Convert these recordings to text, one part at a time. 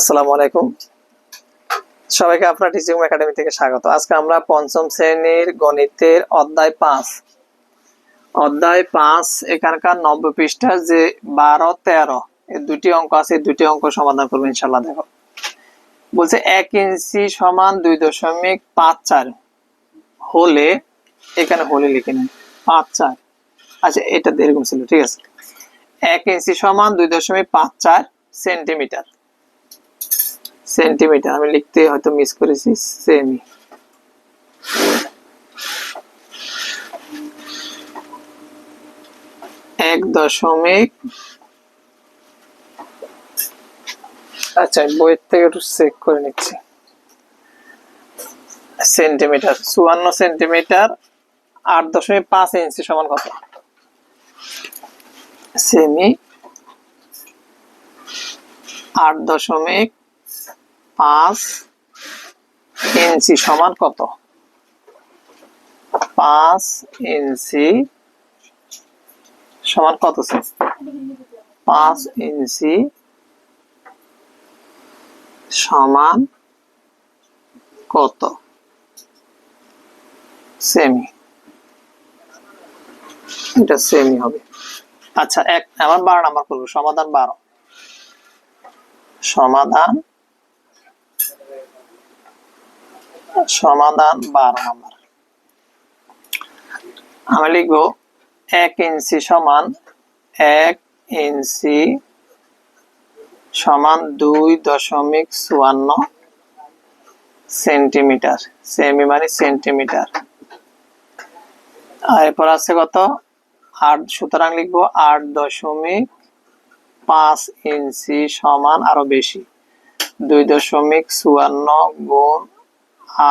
আসসালামু আলাইকুম, সবাইকে আপনার টিচিং একাডেমি থেকে স্বাগত। আজকে আমরা পঞ্চম শ্রেণীর গণিতের অধ্যায় 5 এখানকার 90 পৃষ্ঠার যে 12-13 এই দুটি অঙ্ক আছে, দুটি অঙ্ক সমাধান করবো ইনশাআল্লাহ। দেখো বলছে 1 ইঞ্চি সমান 2.54 হলে, এখানে হলে লিখে নেন 54। আচ্ছা, এটা এরকম ছিল, ঠিক আছে। 1 ইঞ্চি সমান 2.54 সেন্টিমিটার। সেন্টিমিটার আমি লিখতে হয়তো মিস করেছি, সেমি। আচ্ছা, বইয়ের থেকে একটু চেক করে নিচ্ছি। সেন্টিমিটার 54 সেন্টিমিটার 8.5 ইঞ্চি সমান কত? সেমি 8.5 ইঞ্চি সমান কত? 5 ইঞ্চি সমান কত? 5 ইঞ্চি সমান কত সেমি? এটা সেমি হবে। আচ্ছা, আমার 12 নাম্বার করবো। সমাধান 12 নাম্বার। আমি লিখবো 1 ইঞ্চি সমান 2.54 সেন্টিমিটার। সেমি মানে সেন্টিমিটার। আর এরপর আছে কত? 8, সুতরাং লিখবো 8.5 ইঞ্চি সমান আরো বেশি, 2.54 গুণ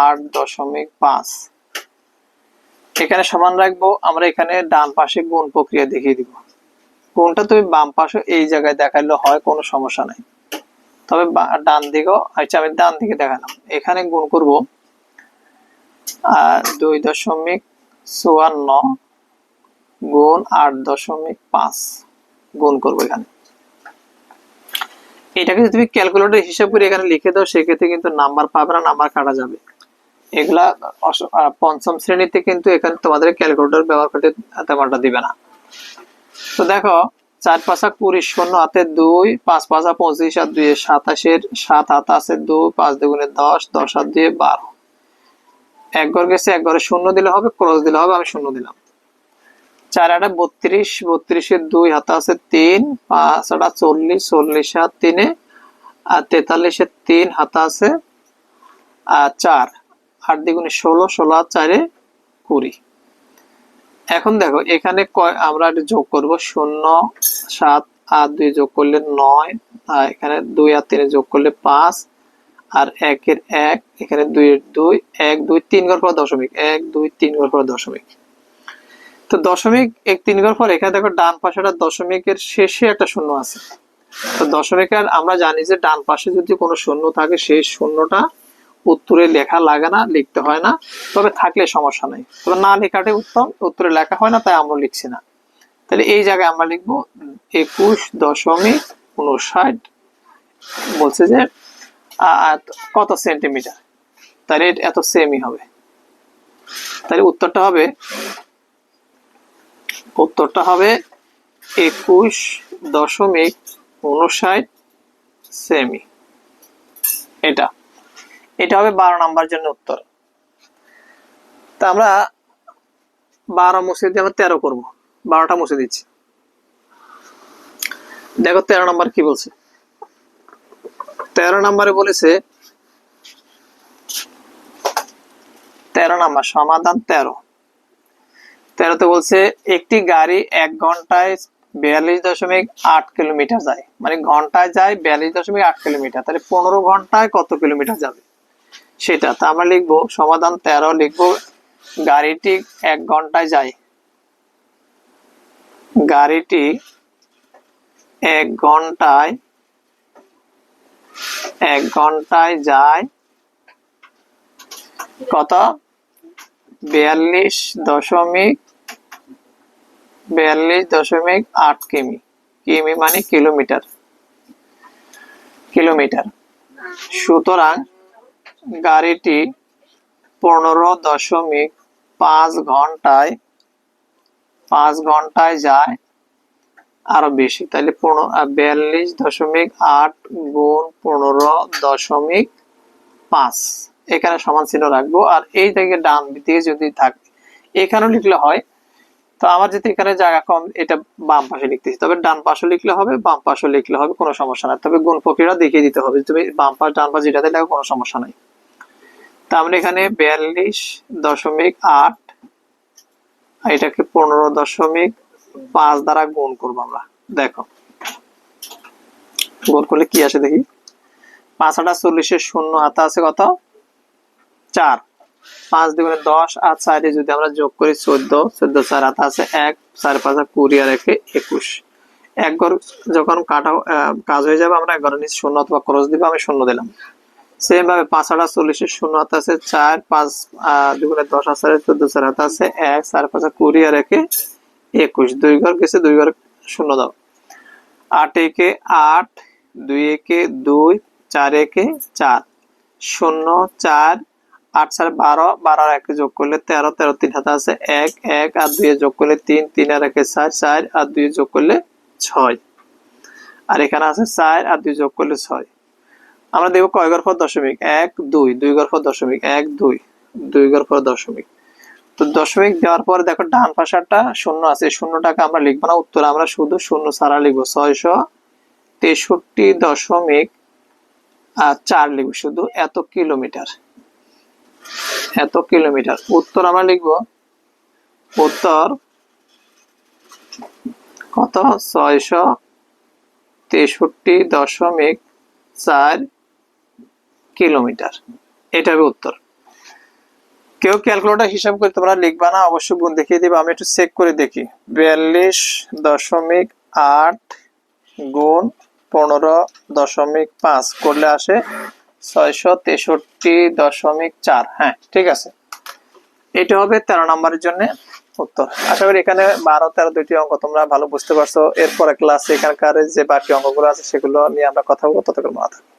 8.5। এখানে সমান রাখবো। আমরা এখানে ডান পাশে গুণ প্রক্রিয়া দেখিয়ে দিব। গুণটা তুমি বাম পাশে এই জায়গায় দেখাইলে হয়, কোনো সমস্যা নাই। তবে ডান দিকেও, আচ্ছা আমি ডান দিকে দেখালাম। এখানে গুণ করব 2.54 গুণ 8.5 গুণ করবো এখানে। এটাকে যদি তুমি ক্যালকুলেটর হিসাব করে এখানে লিখে দাও, সেক্ষেত্রে কিন্তু নাম্বার পাবে না, নাম্বার কাটা যাবে। এগুলা পঞ্চম শ্রেণীতে কিন্তু এখানে তোমাদের ক্যালকুলেটর ব্যবহার করতে তেমনটা দিবে না। তো দেখো, 4 পাঁচা 20, শূন্য হাতে 2, 5 পাঁচা 25 আর 2 27, 7 হাতে আছে 2, 5 দুগুণে 10, 10 আর 2 12। এক ঘর গেছে, এক ঘরে শূন্য দিলে হবে, ক্রস দিলে হবে, আমি শূন্য দিলাম। 4 আটা 32, 32 এর 2 হাতে আছে 3, 5 আটা 40, 40 আর 3 আর 43 এর 3 হাতে আছে 4, 8 দ্বিগুণে 16, 16 আর 4 20। এখন দেখো এখানে আমরা যোগ করব, 0, 7 আর 2 যোগ করলে 9, আর এখানে 2 আর 3 যোগ করলে 5, আর 1 এর 1, এখানে 2 এর 2, 1 2 3 ঘর পর দশমিক, 1 2 3 ঘর পর দশমিক। তো দশমিক 1 3 ঘর পর এখানে দেখো ডান পাশেটা দশমিকের শেষে একটা শূন্য আছে। তো দশমিকের আমরা জানি যে ডান পাশে যদি কোনো শূন্য থাকে, সেই শূন্যটা উত্তরে লেখা লাগে না, লিখতে হয় না। তবে থাকলে সমস্যা নাই, তবে না লেখাটাই উত্তম। উত্তরে লেখা হয় না, তাই আমরা লিখছি না। তাহলে এই জায়গায় আমরা লিখবো 21.59। বলছে যে কত সেন্টিমিটার, তাহলে এত সেমি হবে। তাহলে উত্তরটা হবে 21.59 সেমি। এটা হবে 12 নাম্বার জন্য উত্তর। তা আমরা 12 মুছে দিয়ে আমরা 13 করবো। 12টা মুছে দিচ্ছি। দেখো 13 নাম্বার কি বলছে। 13 নাম্বারে বলেছে, 13 নাম্বার সমাধান 13তে বলছে একটি গাড়ি 1 ঘন্টায় 42.8 কিলোমিটার যায়, মানে ঘন্টায় যায় 42.8 কিলোমিটার। তাহলে 15 ঘন্টায় কত কিলোমিটার যাবে সেটা। তা আমরা লিখবো সমাধান 13, লিখবো গাড়িটি 1 ঘন্টায় যায়, গাড়িটি 1 ঘন্টায় যায় কত? 42.8 কিমি। কিমি মানে কিলোমিটার। সুতরাং গাড়িটি 15.5 ঘন্টায় 5 ঘন্টায় যায় আরো বেশি, তাহলে 42.8 গুণ 15.5 এখানে সমান চিহ্ন রাখবো। আর এই দিকে ডান দিকে যদি থাকে এখানেও লিখলে হয়, তো আমার যেহেতু এখানে জায়গা কম এটা বাম পাশে লিখতেছি, তবে ডান পাশে লিখলে হবে, বাম পাশে লিখলে হবে, কোনো সমস্যা নাই। তবে গুণ প্রক্রিয়া দেখিয়ে দিতে হবে, তুমি বাম পাশ ডান পাশ যেটাতে লেখো কোনো সমস্যা নাই। তা আমরা এখানে 42.8 এটাকে 15.5 দ্বারা গুণ করবো আমরা। দেখো গুণ করলে কি আসে দেখি। 5 8 40 শূন্য হাতে আছে কত 4, 5 দুগুণে 10 আর 4 যদি আমরা যোগ করি 14, 14 4 হাতে আছে 1, 4 5 20 আর 1 21। এক ঘর যখন কাটা কাজ হয়ে যাবে আমরা 11 নিচে শূন্য অথবা ক্রস দিব, আমি শূন্য দিলাম। সেম ভাবে 5 8 40 শূন্য হাতে আছে 4, 5 দুগুণে 10 আছে 14, 4 হাতে আছে 1, 4 5 20 আর 1 21। 2 ঘর গেছে 2 ঘর শূন্য দাও। 8 1 8, 2 1 2, 4 1 4, 0 4, 8 4 12, 12 আর 1 যোগ করলে 13, 13 3 হাতে আছে 1, 1 আর 2 যোগ করলে 3, 3 আর 1 4, 4 আর 2 যোগ করলে 6, আর এখানে আছে 4 আর 2 যোগ করলে 6। আমরা দেখব কয় ঘর পর দশমিক 1 2, 2 ঘর পর দশমিক 1 2, 2 ঘর পর দশমিক। তো দশমিক দেওয়ার পরে দেখো ডান পাশেরটা শূন্য আছে, শূন্যটাকে আমরা লিখবো না, উত্তর আমরা শুধু শূন্য ছাড়া লিখবো 663.4 লিখবো, শুধু এত কিলোমিটার, এত কিলোমিটার। উত্তর আমরা লিখবো, উত্তর কত 663.4 কিলোমিটার, এটা হবে উত্তর। কেউ ক্যালকুলেটর হিসাব করে তোমরা লিখবা না, অবশ্যই গুণ দেখিয়ে দিবা। আমি একটু চেক করে দেখি, 42.8 গুণ 15.5 করলে আসে 663.4। হ্যাঁ ঠিক আছে, এটা হবে 13 নম্বরের জন্য উত্তর। আশা করি এখানে 12 13 দুইটি অঙ্ক তোমরা ভালো বুঝতে পারছো। এরপরে ক্লাসে এখানকার যে বাকি অঙ্কগুলো আছে সেগুলো নিয়ে আমরা কথা বলবো, ততক্ষণ ভালো থাকো।